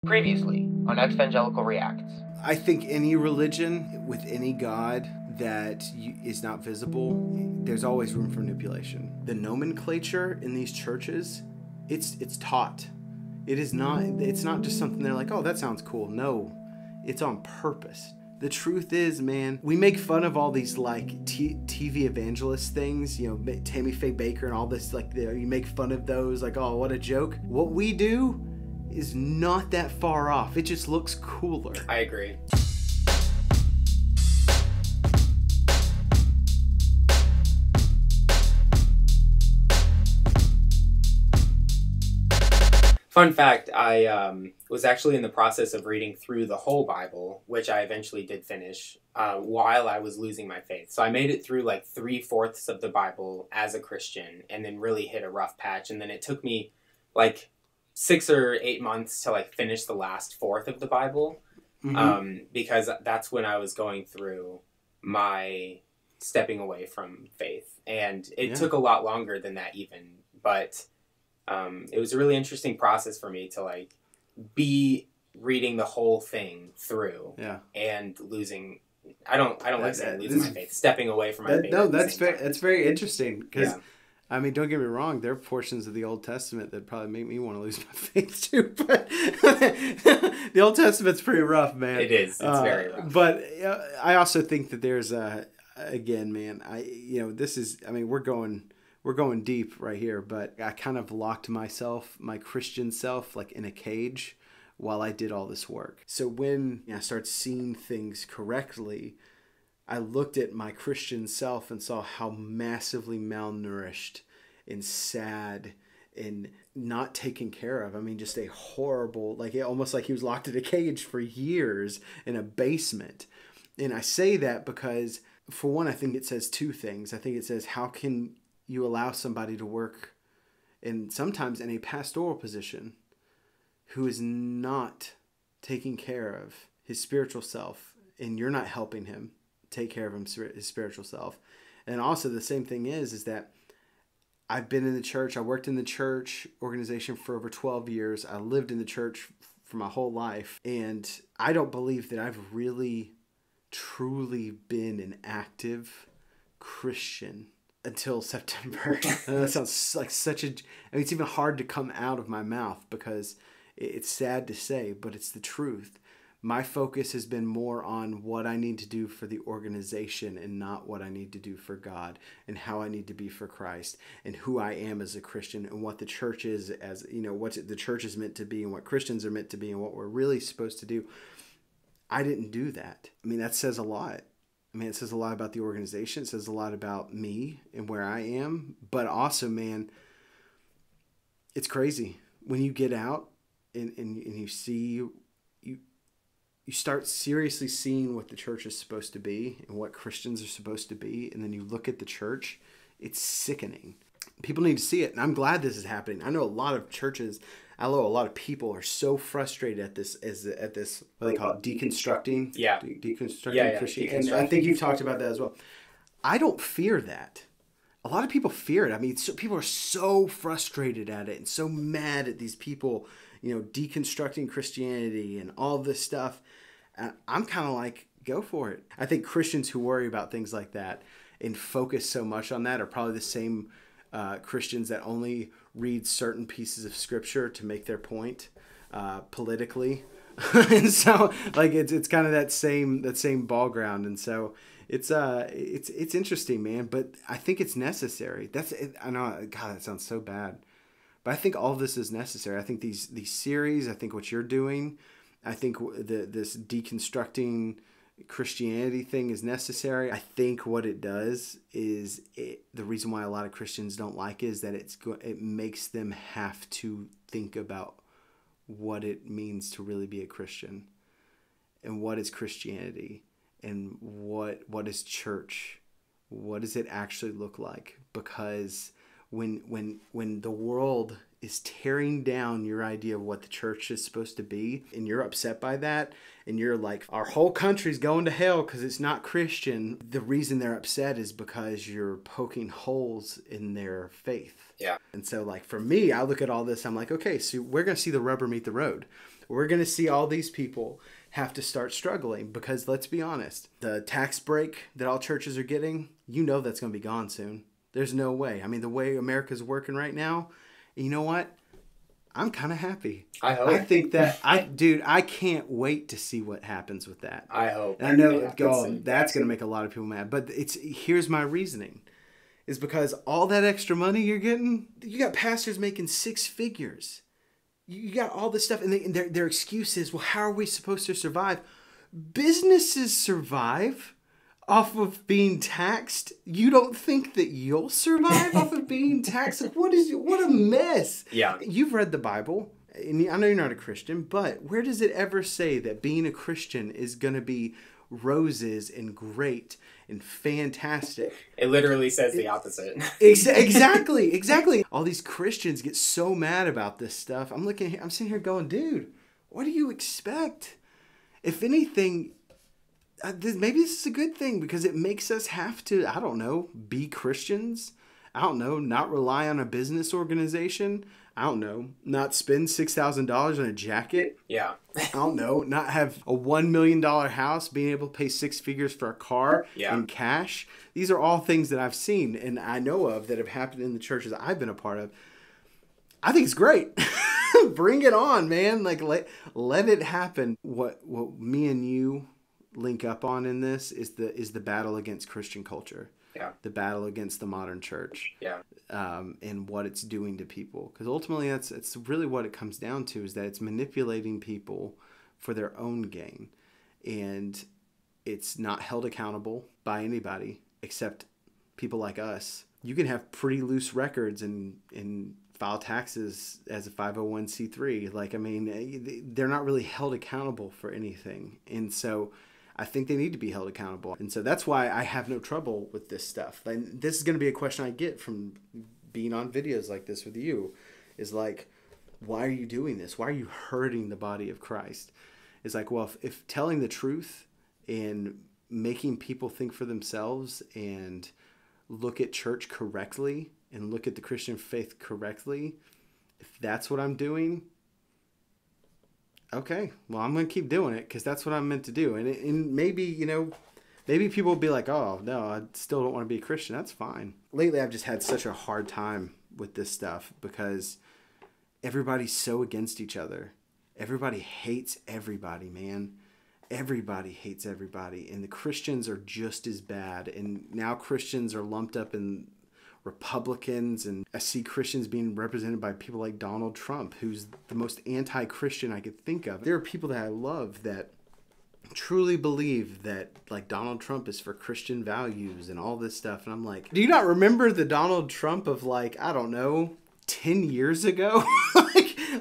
Previously on Evangelical Reacts. I think any religion with any God that is not visible, there's always room for manipulation. The nomenclature in these churches, it's taught. It's not just something they're like, oh, that sounds cool. No, it's on purpose. The truth is, man, we make fun of all these like TV evangelist things, you know, Tammy Faye Baker and all this, like you make fun of those, like, oh, what a joke. What we do is not that far off. It just looks cooler. I agree. Fun fact, I was actually in the process of reading through the whole Bible, which I eventually did finish, while I was losing my faith. So I made it through like 3/4 of the Bible as a Christian and then really hit a rough patch. And then it took me like 6 or 8 months to like finish the last fourth of the Bible, because that's when I was going through my stepping away from faith. And it took a lot longer than that even, but it was a really interesting process for me to like be reading the whole thing through and losing. I don't like saying losing my faith, stepping away from my faith. No, that's very interesting because I mean, don't get me wrong, there are portions of the Old Testament that probably make me want to lose my faith too, but the Old Testament's pretty rough, man. It is. It's very rough. But I also think that there's again, man, we're going deep right here, but I kind of locked my Christian self, like in a cage while I did all this work. So when I started seeing things correctly, I looked at my Christian self and saw how massively malnourished and sad and not taken care of. I mean, just a horrible, almost like he was locked in a cage for years in a basement. And I say that because, for one, I think it says two things. I think it says, how can you allow somebody to work sometimes in a pastoral position who is not taking care of his spiritual self, and you're not helping him take care of his spiritual self. And also the same thing is that I've been in the church. I worked in the church organization for over 12 years. I lived in the church for my whole life. And I don't believe that I've really, truly been an active Christian until September. That sounds like it's even hard to come out of my mouth because it's sad to say, but it's the truth. My focus has been more on what I need to do for the organization and not what I need to do for God and how I need to be for Christ and who I am as a Christian and what the church is what the church is meant to be and what Christians are meant to be and what we're really supposed to do. I didn't do that. I mean, that says a lot. I mean, it says a lot about the organization. It says a lot about me and where I am. But also, man, it's crazy. When you get out and you see... You start seriously seeing what the church is supposed to be and what Christians are supposed to be. And then you look at the church, it's sickening. People need to see it. And I'm glad this is happening. I know a lot of churches, a lot of people are so frustrated at this, what they call it, deconstructing. Yeah. Deconstructing Christianity. And I think you've talked about that as well. I don't fear that. A lot of people fear it. I mean, people are so frustrated at it and so mad at these people, deconstructing Christianity and all this stuff. And I'm kind of like, go for it. I think Christians who worry about things like that and focus so much on that are probably the same Christians that only read certain pieces of scripture to make their point politically. And so it's kind of that same ball ground. And so it's interesting, man, but I think it's necessary. I know, God, that sounds so bad. But I think all of this is necessary. I think these series, I think what you're doing, I think this deconstructing Christianity thing is necessary. I think what it does is the reason why a lot of Christians don't like it is that it makes them have to think about what it means to really be a Christian and what is Christianity and what is church. What does it actually look like? Because when the world is tearing down your idea of what the church is supposed to be, and you're upset by that, and you're like, our whole country's going to hell because it's not Christian, the reason they're upset is because you're poking holes in their faith. Yeah. And so, like, for me, I look at all this, I'm like, okay, so we're going to see the rubber meet the road. We're going to see all these people have to start struggling because, let's be honest, the tax break that all churches are getting, that's going to be gone soon. There's no way. I mean, the way America's working right now, you know what? I'm kind of happy. I hope. I think that I can't wait to see what happens with that. I hope. And I know that's going to make a lot of people mad, but here's my reasoning. Is because all that extra money you're getting, you got pastors making six figures. You got all this stuff, and their excuse is, well, how are we supposed to survive? Businesses survive off of being taxed. You don't think that you'll survive off of being taxed? What a mess. Yeah. You've read the Bible, and I know you're not a Christian, but where does it ever say that being a Christian is going to be roses and great and fantastic? It literally says the opposite. Exactly. All these Christians get so mad about this stuff. I'm sitting here going, dude, what do you expect? If anything, maybe this is a good thing because it makes us have to, I don't know, be Christians. I don't know, not rely on a business organization. I don't know, not spend $6,000 on a jacket. Yeah. I don't know, not have a $1 million house, being able to pay six figures for a car in cash. These are all things that I've seen and I know of that have happened in the churches I've been a part of. I think it's great. Bring it on, man. Like let it happen. What me and you link up on in this is the battle against Christian culture. Yeah. The battle against the modern church. Yeah. And what it's doing to people. Because ultimately it's really what it comes down to, is that it's manipulating people for their own gain. And it's not held accountable by anybody except people like us. You can have pretty loose records and file taxes as a 501c3. Like, I mean, they're not really held accountable for anything. And so I think they need to be held accountable. And so that's why I have no trouble with this stuff. And this is going to be a question I get from being on videos like this with you, is like, why are you doing this? Why are you hurting the body of Christ? It's like, well, if telling the truth and making people think for themselves and look at church correctly and look at the Christian faith correctly, if that's what I'm doing, okay, well, I'm going to keep doing it because that's what I'm meant to do. And maybe, maybe people will be like, oh, no, I still don't want to be a Christian. That's fine. Lately, I've just had such a hard time with this stuff because everybody's so against each other. Everybody hates everybody, man. Everybody hates everybody. And the Christians are just as bad. And now Christians are lumped up in Republicans, and I see Christians being represented by people like Donald Trump, who's the most anti-Christian I could think of. There are people that I love that truly believe that, like, Donald Trump is for Christian values and all this stuff. And I'm like, do you not remember the Donald Trump of, like, I don't know, 10 years ago?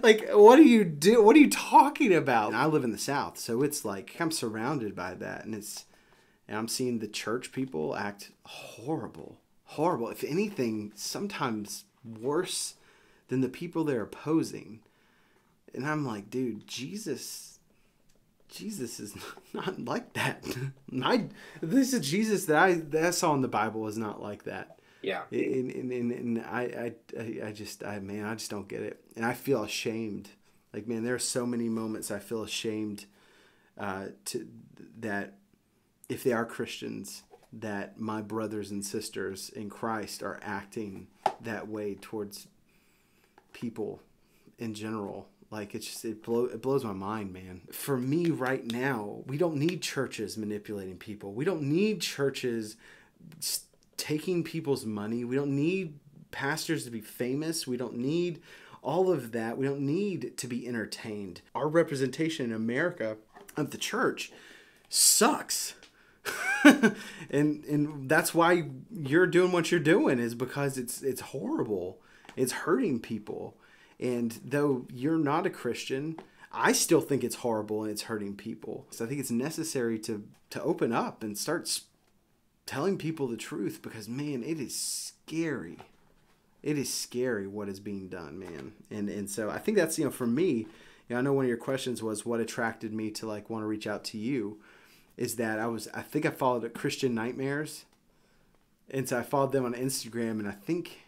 like what do you do? What are you talking about? And I live in the South, so it's like I'm surrounded by that, and I'm seeing the church people act horrible. If anything, sometimes worse than the people they're opposing. And I'm like, dude, Jesus is not like that. This is Jesus that I saw in the Bible is not like that. Yeah. And I just don't get it. And I feel ashamed. Like, man, there are so many moments I feel ashamed that if they are Christians, that my brothers and sisters in Christ are acting that way towards people in general. Like, it blows my mind, man. For me right now, we don't need churches manipulating people. We don't need churches taking people's money. We don't need pastors to be famous. We don't need all of that. We don't need to be entertained. Our representation in America of the church sucks. and that's why you're doing what you're doing, is because it's horrible. It's hurting people. And though you're not a Christian, I still think it's horrible and it's hurting people. So I think it's necessary to open up and start telling people the truth, because, man, it is scary. It is scary what is being done, man. And so I think that's, for me, I know one of your questions was what attracted me to, like, want to reach out to you, is that I think I followed Christian Nightmares. And so I followed them on Instagram, and I think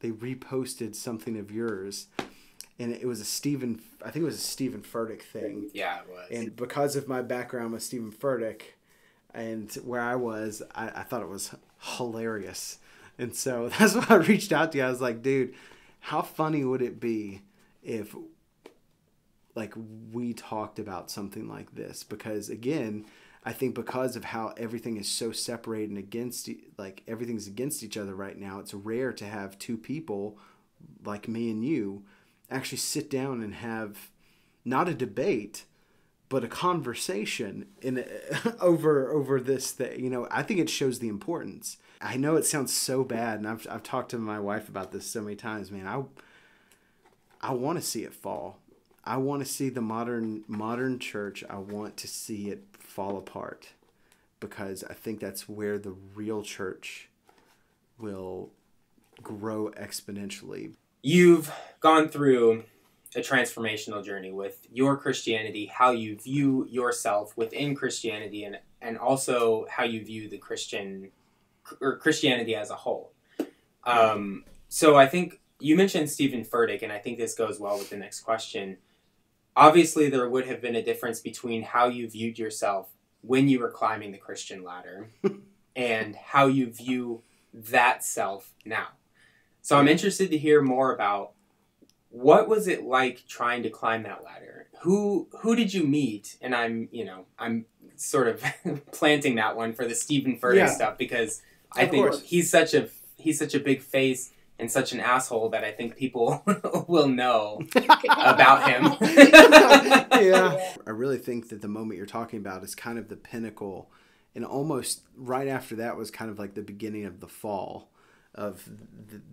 they reposted something of yours. and it was I think it was a Stephen Furtick thing. Yeah, it was. And because of my background with Stephen Furtick and where I was, I thought it was hilarious. And so that's why I reached out to you. I was like, dude, how funny would it be if like we talked about something like this? Because again, I think because of how everything is so separated and against, like everything's against each other right now, it's rare to have two people like me and you actually sit down and have not a debate, but a conversation over this thing. You know, I think it shows the importance. I know it sounds so bad, and I've talked to my wife about this so many times, man. I want to see it fall. I want to see the modern church. I want to see it fall apart, because I think that's where the real church will grow exponentially. You've gone through a transformational journey with your Christianity, how you view yourself within Christianity, and also how you view the Christianity as a whole. So I think you mentioned Stephen Furtick, and I think this goes well with the next question. Obviously, there would have been a difference between how you viewed yourself when you were climbing the Christian ladder and how you view that self now. So I'm interested to hear more about what was it like trying to climb that ladder? Who did you meet? And I'm sort of planting that one for the Stephen Furtick stuff, because I think he's such a big face and such an asshole that I think people will know about him. Yeah. I really think that the moment you're talking about is kind of the pinnacle, and almost right after that was kind of like the beginning of the fall of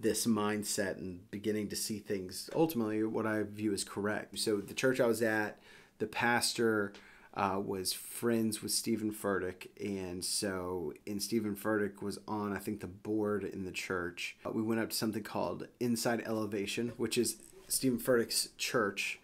this mindset and beginning to see things ultimately what I view as correct. So the church I was at, the pastor was friends with Stephen Furtick, and Stephen Furtick was on, I think, the board in the church. We went up to something called Inside Elevation, which is Stephen Furtick's church,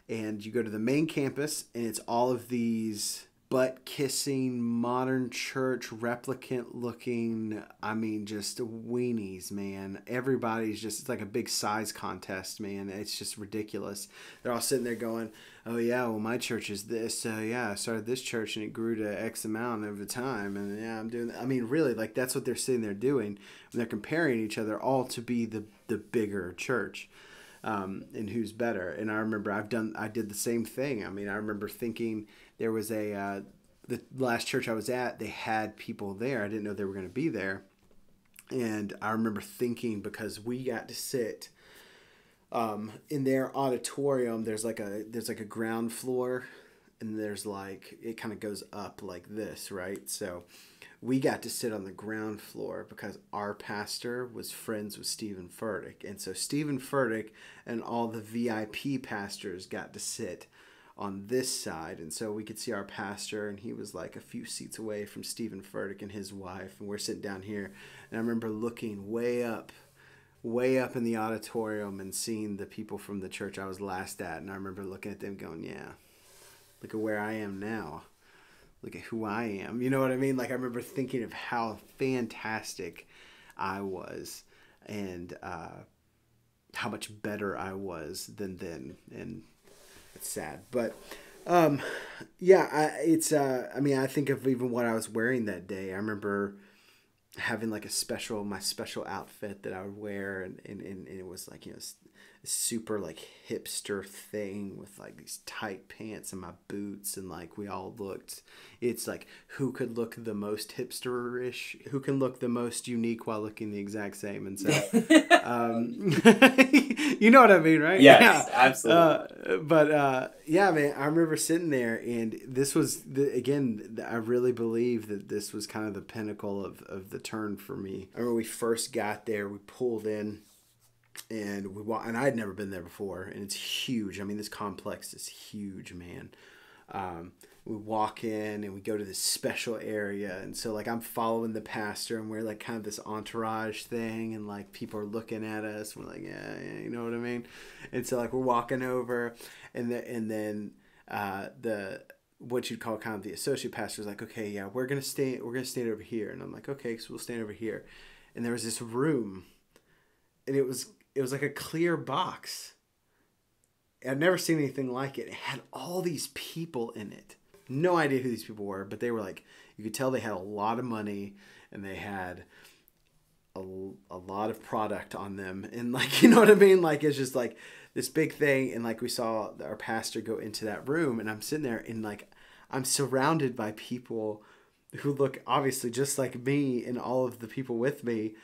and you go to the main campus, and it's all of these butt-kissing, modern church, replicant-looking, I mean, just weenies, man. Everybody's just, it's like a big size contest, man. It's just ridiculous. They're all sitting there going, oh, yeah, well, my church is this. So, yeah, I started this church, and it grew to X amount over time. And, yeah, I'm doing that. I mean, really, like, that's what they're sitting there doing. And they're comparing each other all to be the bigger church. And who's better. And I remember I did the same thing. I mean, I remember thinking there was the last church I was at, they had people there. I didn't know they were going to be there. And I remember thinking, because we got to sit in their auditorium, there's like a ground floor, and there's like, it kind of goes up like this, right? So we got to sit on the ground floor because our pastor was friends with Stephen Furtick. And so Stephen Furtick and all the VIP pastors got to sit on this side. And so we could see our pastor, and he was like a few seats away from Stephen Furtick and his wife. And we're sitting down here. And I remember looking way up in the auditorium and seeing the people from the church I was last at. And I remember looking at them going, yeah, look at where I am now. Look at who I am. You know what I mean? Like, I remember thinking of how fantastic I was, and how much better I was than then. And it's sad. But, yeah, I mean, I think of even what I was wearing that day. I remember having like my special outfit that I would wear, and it was like, you know, a super like hipster thing with like these tight pants and my boots, and like we all looked, it's like who could look the most hipsterish, who can look the most unique while looking the exact same. And so you know what I mean, right? Yes, yeah. Absolutely. But yeah, man, I remember sitting there, and this was again, I really believe that this was kind of the pinnacle of the turn for me. I remember we first got there, we pulled in, and I had never been there before, and it's huge. I mean, this complex is huge, man. We walk in, and we go to this special area, and so like I'm following the pastor, and we're like kind of this entourage thing, and like people are looking at us, and we're like, yeah, you know what I mean? And so like we're walking over, and then the what you'd call kind of the associate pastor is like, okay, yeah, we're gonna stand over here, and I'm like, okay, so we'll stand over here, and there was this room, and it was like a clear box, I'd never seen anything like it. It had all these people in it. No idea who these people were, but they were like, you could tell they had a lot of money and they had a lot of product on them. And like, you know what I mean? Like, it's just like this big thing. And like, we saw our pastor go into that room and I'm sitting there and like, I'm surrounded by people who look obviously just like me and all of the people with me.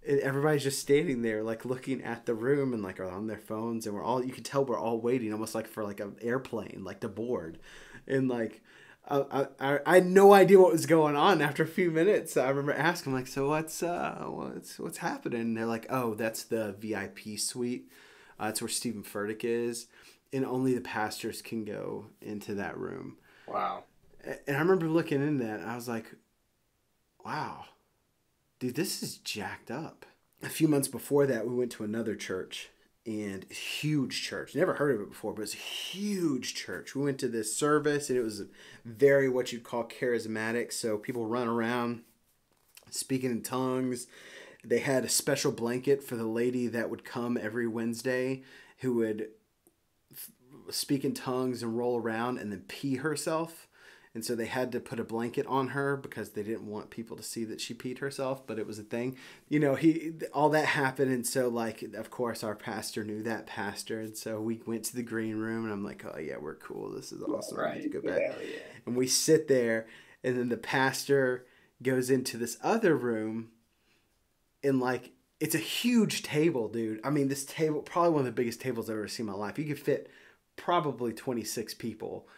Everybody's just standing there like looking at the room and like are on their phones, and you can tell we're all waiting almost like for like an airplane, like to board. And like I had no idea what was going on. After a few minutes I remember asking like, so what's happening? And they're like, oh, that's the VIP suite. It's where Stephen Furtick is, and only the pastors can go into that room. Wow. And I remember looking in that and I was like, wow, dude, this is jacked up. A few months before that, we went to another church, and huge church. Never heard of it before, but it was a huge church. We went to this service, and it was very what you'd call charismatic. So people run around speaking in tongues. They had a special blanket for the lady that would come every Wednesday who would speak in tongues and roll around and then pee herself. And so they had to put a blanket on her because they didn't want people to see that she peed herself, but it was a thing. You know, all that happened. And so like, of course, our pastor knew that pastor. And so we went to the green room and I'm like, oh yeah, we're cool. This is awesome. Right. We need to go back. Yeah. And we sit there, and then the pastor goes into this other room, and like, it's a huge table, dude. I mean, this table, probably one of the biggest tables I've ever seen in my life. You could fit probably 26 people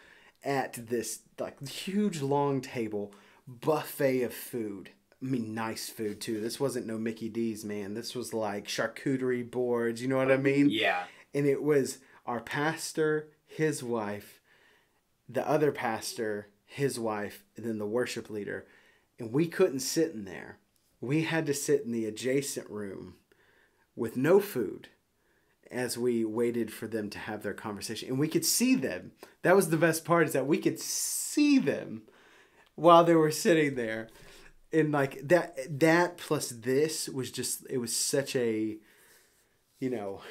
at this like huge long table, buffet of food. I mean, nice food too. This wasn't no Mickey D's, man. This was like charcuterie boards, you know what I mean? Yeah. And it was our pastor, his wife, the other pastor, his wife, and then the worship leader. And we couldn't sit in there. We had to sit in the adjacent room with no food as we waited for them to have their conversation. And we could see them. That was the best part, is that we could see them while they were sitting there. And like that plus this was just, it was such a, you know,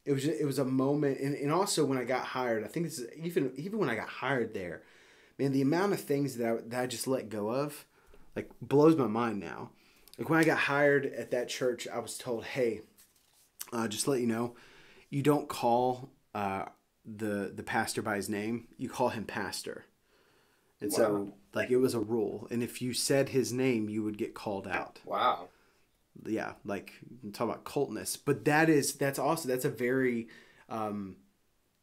it was a moment. And also when I got hired, I think this is even when I got hired there, man, the amount of things that I just let go of, like, blows my mind now. Like when I got hired at that church, I was told, hey, just to let you know, you don't call the pastor by his name. You call him pastor. And so, like, it was a rule. And if you said his name, you would get called out. Wow. Yeah, like, talk about cultness. But that's a very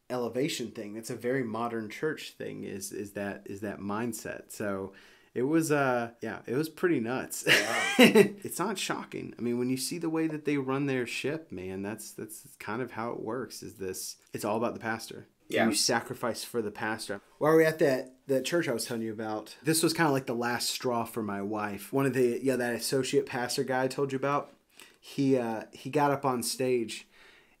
elevation thing. That's a very modern church thing, is that mindset. So it was it was pretty nuts. Wow. It's not shocking. I mean, when you see the way that they run their ship, man, that's kind of how it works. It's all about the pastor. Yeah. You sacrifice for the pastor. While we're at that church I was telling you about, this was kind of like the last straw for my wife. One of that associate pastor guy I told you about, he got up on stage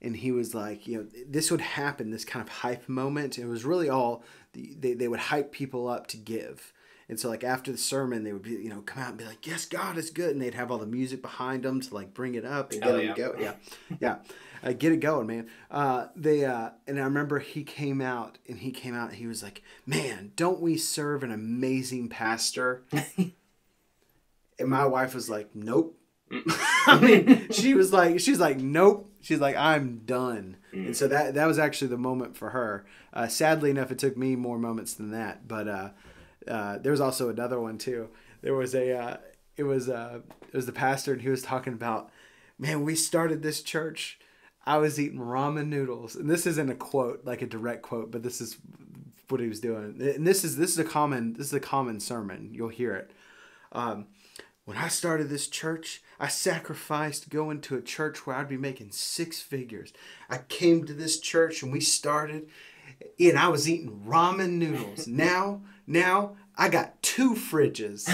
and he was like, you know, this would happen, this kind of hype moment. It was really all, they would hype people up to give. And so, like, after the sermon, they would be, you know, come out and be like, yes, God is good. And they'd have all the music behind them to, like, bring it up and get them to go. Yeah. Get it going, man. And I remember he came out, and he was like, man, don't we serve an amazing pastor? And my wife was like, nope. I mean, she's like, nope. She's like, I'm done. And so that was actually the moment for her. Sadly enough, it took me more moments than that. But there was also another one too. There was it was the pastor, and he was talking about, man, we started this church. I was eating ramen noodles, and this isn't a quote, like a direct quote, but this is what he was doing. And this is a common sermon. You'll hear it. When I started this church, I sacrificed going to a church where I'd be making 6 figures. I came to this church and we started, and I was eating ramen noodles. Now I got 2 fridges.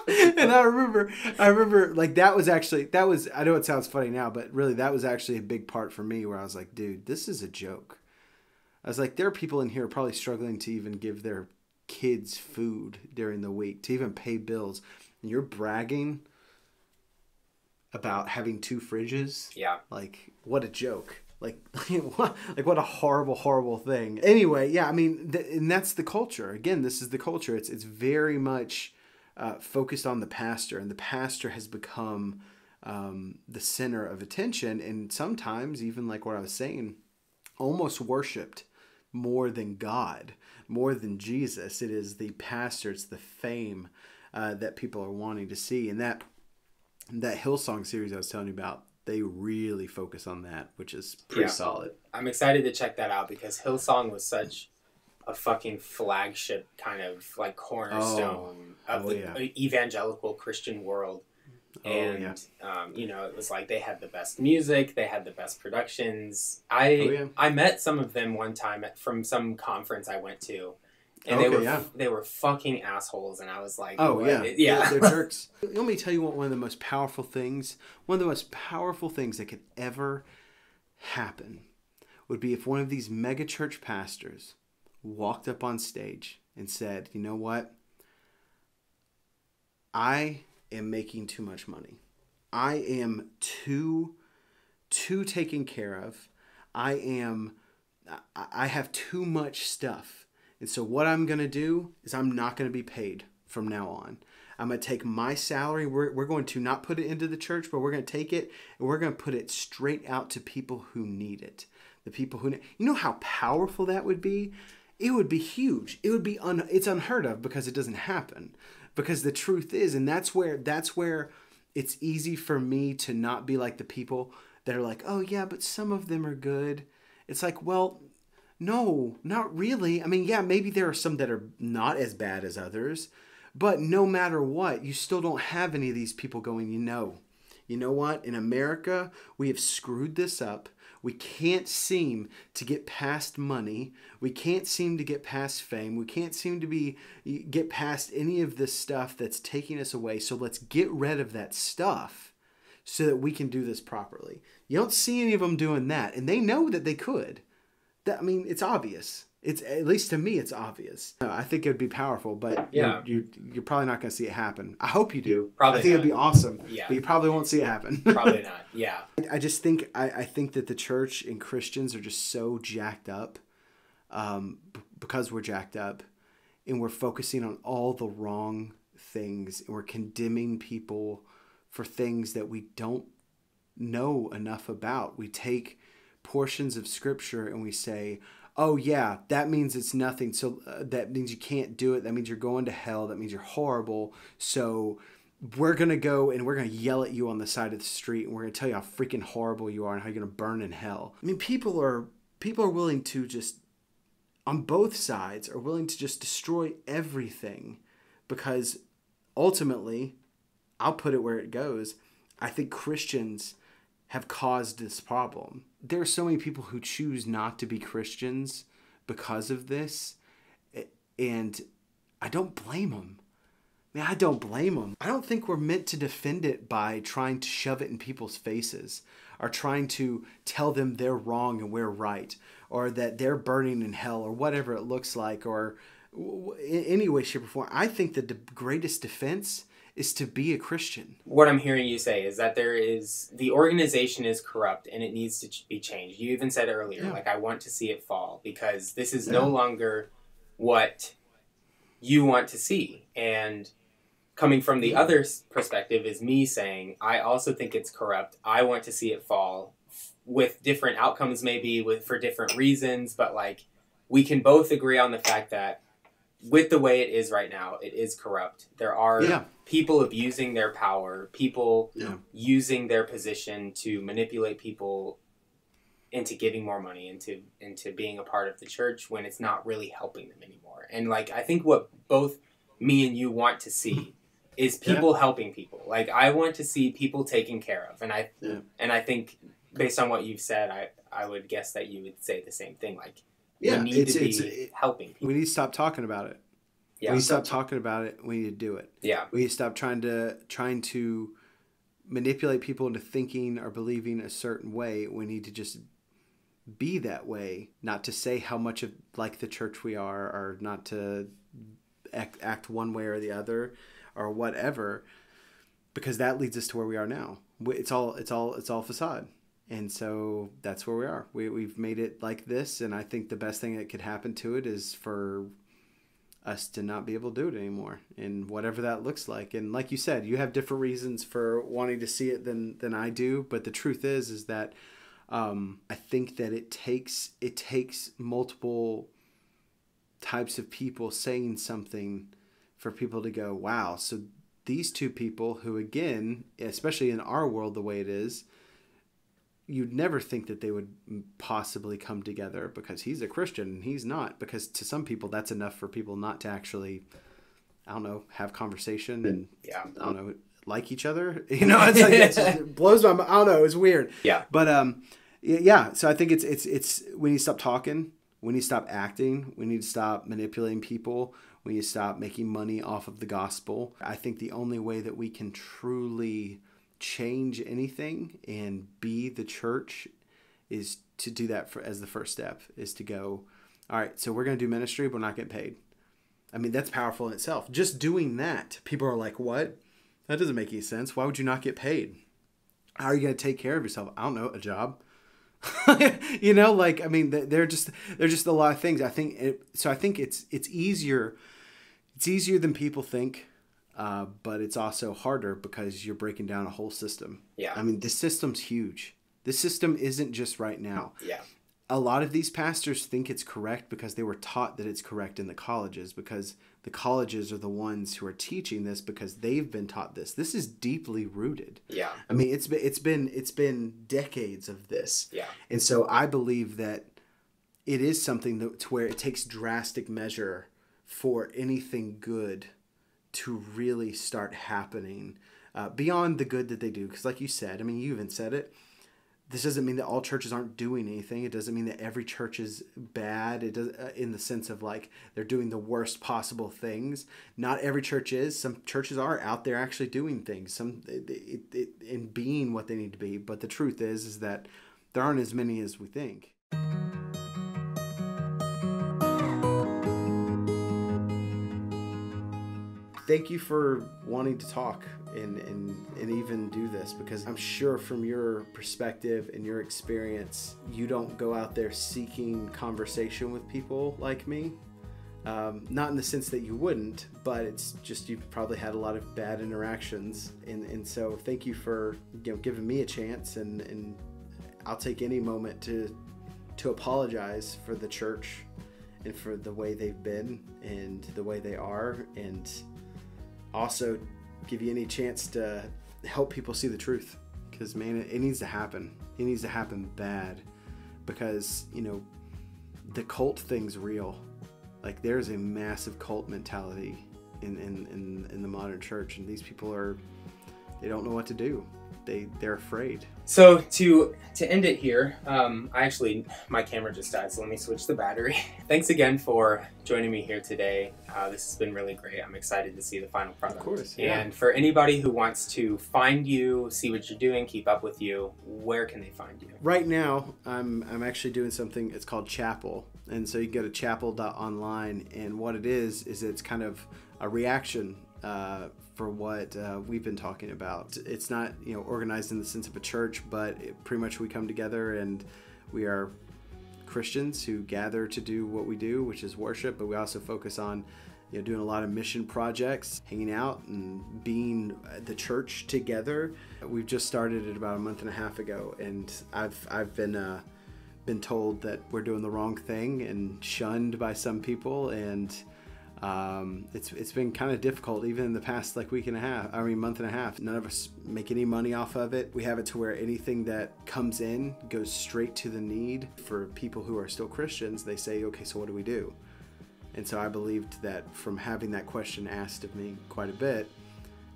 And I remember like that was, I know it sounds funny now, but really that was actually a big part for me, where I was like, dude, this is a joke. I was like, there are people in here probably struggling to even give their kids food during the week, to even pay bills. And you're bragging about having 2 fridges? Yeah. Like, what a joke. Like, what a horrible thing. Anyway, yeah, I mean, and that's the culture. Again, this is the culture. It's very much focused on the pastor, and the pastor has become the center of attention, and sometimes even like what I was saying, almost worshipped more than God, more than Jesus. It is the pastor, it's the fame that people are wanting to see. And that Hillsong series I was telling you about, they really focus on that, which is pretty solid. I'm excited to check that out because Hillsong was such a fucking flagship kind of like cornerstone of the evangelical Christian world. And, you know, it was like they had the best music, they had the best productions. I met some of them one time from some conference I went to. And they were fucking assholes, and I was like, they're jerks. Let me tell you one of the most powerful things. One of the most powerful things that could ever happen would be if one of these mega church pastors walked up on stage and said, "You know what? I am making too much money. I am too taken care of. I have too much stuff. And so what I'm going to do is I'm not going to be paid from now on. I'm going to take my salary. We're going to not put it into the church, but we're going to take it and we're going to put it straight out to people who need it. The people who need. You know how powerful that would be? It would be huge. It would be it's unheard of because it doesn't happen. Because the truth is, and that's where it's easy for me to not be like the people that are like, "Oh yeah, but some of them are good." It's like, well, no, not really. I mean, yeah, maybe there are some that are not as bad as others, but no matter what, you still don't have any of these people going, you know what? In America, we have screwed this up. We can't seem to get past money. We can't seem to get past fame. We can't seem to get past any of this stuff that's taking us away. So let's get rid of that stuff so that we can do this properly. You don't see any of them doing that, and they know that they could. I mean, it's obvious. It's, at least to me, it's obvious. I think it would be powerful, but you're probably not going to see it happen. I hope you do. Probably I think it'd be awesome. Yeah. But you probably won't see it happen. Probably not. Yeah. I just think I think that the church and Christians are just so jacked up because we're jacked up, and we're focusing on all the wrong things, and we're condemning people for things that we don't know enough about. We take portions of scripture and we say, "Oh yeah, that means it's nothing. So that means you can't do it. That means you're going to hell. That means you're horrible. So we're going to go and we're going to yell at you on the side of the street, and we're going to tell you how freaking horrible you are and how you're going to burn in hell." I mean, people are willing to just, on both sides, are willing to just destroy everything because ultimately, I'll put it where it goes, I think Christians have caused this problem. There are so many people who choose not to be Christians because of this, and I don't blame them. Man, I don't blame them. I don't think we're meant to defend it by trying to shove it in people's faces or trying to tell them they're wrong and we're right, or that they're burning in hell, or whatever it looks like, or in any way, shape, or form. I think that the greatest defense is to be a Christian. What I'm hearing you say is that the organization is corrupt and it needs to be changed. You even said earlier, like, I want to see it fall because this is no longer what you want to see. And coming from the other perspective is me saying, I also think it's corrupt. I want to see it fall with different outcomes, maybe for different reasons. But like, we can both agree on the fact that with the way it is right now, it is corrupt. There are people abusing their power, people using their position to manipulate people into giving more money, into being a part of the church when it's not really helping them anymore. And like, I think what both me and you want to see is people helping people. Like, I want to see people taken care of. And I think based on what you've said, I would guess that you would say the same thing. Like, we need to be helping people. We need to stop talking about it. Yeah. We need to stop talking about it. We need to do it. Yeah. We need to stop trying to manipulate people into thinking or believing a certain way. We need to just be that way. Not to say how much of like the church we are, or not to act one way or the other, or whatever, because that leads us to where we are now. It's all facade. And so that's where we are. We've made it like this, and I think the best thing that could happen to it is for us to not be able to do it anymore, and whatever that looks like. And like you said, you have different reasons for wanting to see it than I do, but the truth is that I think that it takes multiple types of people saying something for people to go, wow, so these two people who, again, especially in our world the way it is, you'd never think that they would possibly come together because he's a Christian and he's not, because to some people that's enough for people not to actually, I don't know, have conversation and I don't know, like each other. You know, it's like it blows my mind. I don't know, it's weird. Yeah. But yeah, so I think it's we need to stop talking, we need to stop acting, we need to stop manipulating people, we need to stop making money off of the gospel. I think the only way that we can truly change anything and be the church is to do that as the first step, is to go, all right, so we're going to do ministry, but we're not getting paid. I mean, that's powerful in itself. Just doing that, people are like, what? That doesn't make any sense. Why would you not get paid? How are you going to take care of yourself? I don't know, a job. You know, like, I mean, they're just a lot of things. I think it's easier than people think. But it's also harder because you're breaking down a whole system. Yeah. I mean, this system's huge. This system isn't just right now. Yeah. A lot of these pastors think it's correct because they were taught that it's correct in the colleges, because the colleges are the ones who are teaching this because they've been taught this. This is deeply rooted. Yeah. I mean, it's been decades of this. Yeah. And so I believe that it is something to where it takes drastic measure for anything good to really start happening beyond the good that they do. Because like you said, I mean, you even said it, this doesn't mean that all churches aren't doing anything. It doesn't mean that every church is bad. It does in the sense of like they're doing the worst possible things. Not every church is. Some churches are out there actually doing things, some in being what they need to be. But the truth is that there aren't as many as we think. Thank you for wanting to talk and even do this, because I'm sure from your perspective and your experience, you don't go out there seeking conversation with people like me. Not in the sense that you wouldn't, but it's just you've probably had a lot of bad interactions. And so thank you for giving me a chance, and I'll take any moment to apologize for the church and for the way they've been and the way they are, and also give you any chance to help people see the truth, because man, it needs to happen. It needs to happen bad, because the cult thing's real. Like, there's a massive cult mentality in the modern church, and these people they don't know what to do. They're afraid. So to end it here, my camera just died, so let me switch the battery. Thanks again for joining me here today. This has been really great. I'm excited to see the final product. Of course, yeah. And for anybody who wants to find you, see what you're doing, keep up with you, where can they find you? Right now, I'm actually doing something. It's called Chapel, and so you can go to chapel.online, and what it is it's kind of a reaction for what we've been talking about. It's not organized in the sense of a church, but pretty much we come together and we are Christians who gather to do what we do, which is worship, but we also focus on doing a lot of mission projects, hanging out and being the church together. We've just started it about a month and a half ago, and I've been told that we're doing the wrong thing and shunned by some people, and it's been kind of difficult even in the past month and a half. None of us make any money off of it. We have it to where anything that comes in goes straight to the need. For people who are still Christians, they say, okay, so what do we do? And so I believed that from having that question asked of me quite a bit,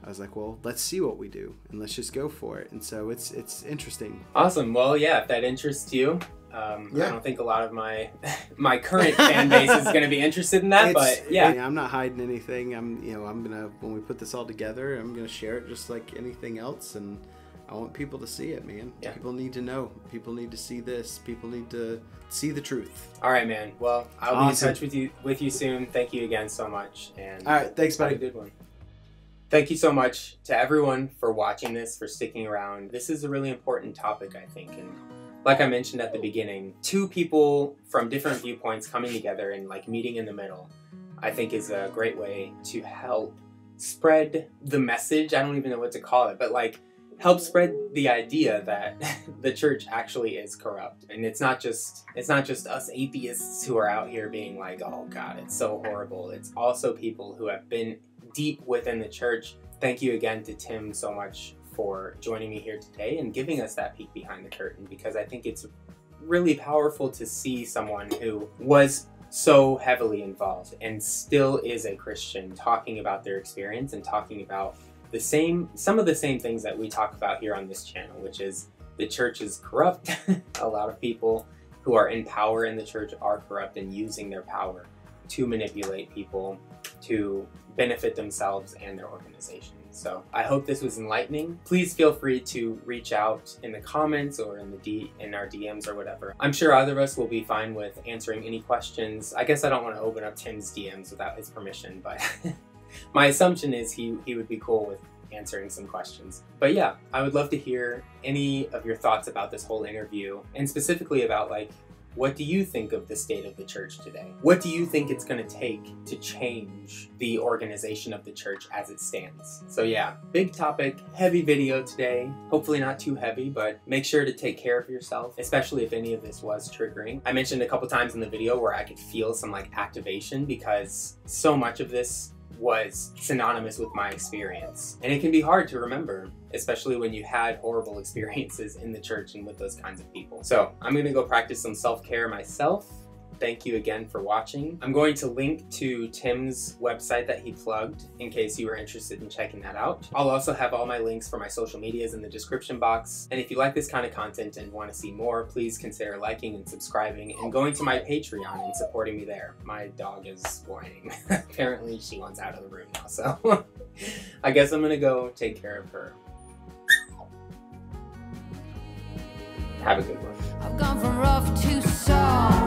I was like, well, let's see what we do and let's just go for it. And so it's interesting. Awesome. Well, yeah, if that interests you, I don't think a lot of my current fan base is going to be interested in that, but yeah. I'm not hiding anything. I'm gonna, when we put this all together, I'm gonna share it just like anything else, and I want people to see it, man. Yeah. People need to know. People need to see this. People need to see the truth. All right, man. Well, I'll be in touch with you soon. Thank you again so much. And all right, thanks, buddy. Have a good one. Thank you so much to everyone for watching this, for sticking around. This is a really important topic, I think. And like I mentioned at the beginning, two people from different viewpoints coming together and like meeting in the middle, I think is a great way to help spread the message. I don't even know what to call it, but like help spread the idea that the church actually is corrupt. And it's not just us atheists who are out here being like, oh God, it's so horrible. It's also people who have been deep within the church. Thank you again to Tim so much for joining me here today and giving us that peek behind the curtain, because I think it's really powerful to see someone who was so heavily involved and still is a Christian talking about their experience and talking about some of the same things that we talk about here on this channel, which is the church is corrupt. A lot of people who are in power in the church are corrupt and using their power to manipulate people to benefit themselves and their organization. So I hope this was enlightening. Please feel free to reach out in the comments or in our DMs or whatever. I'm sure either of us will be fine with answering any questions. I guess I don't want to open up Tim's DMs without his permission, but my assumption is he would be cool with answering some questions. But yeah, I would love to hear any of your thoughts about this whole interview, and specifically about like, what do you think of the state of the church today? What do you think it's going to take to change the organization of the church as it stands? So yeah, big topic, heavy video today. Hopefully not too heavy, but make sure to take care of yourself, especially if any of this was triggering. I mentioned a couple times in the video where I could feel some like activation, because so much of this was synonymous with my experience. And it can be hard to remember, especially when you had horrible experiences in the church and with those kinds of people. So I'm gonna go practice some self-care myself. Thank you again for watching. I'm going to link to Tim's website that he plugged in case you were interested in checking that out. I'll also have all my links for my social medias in the description box. And if you like this kind of content and want to see more, please consider liking and subscribing and going to my Patreon and supporting me there. My dog is whining. Apparently she wants out of the room now, so I guess I'm gonna go take care of her. Have a good one. I've gone from rough to soft.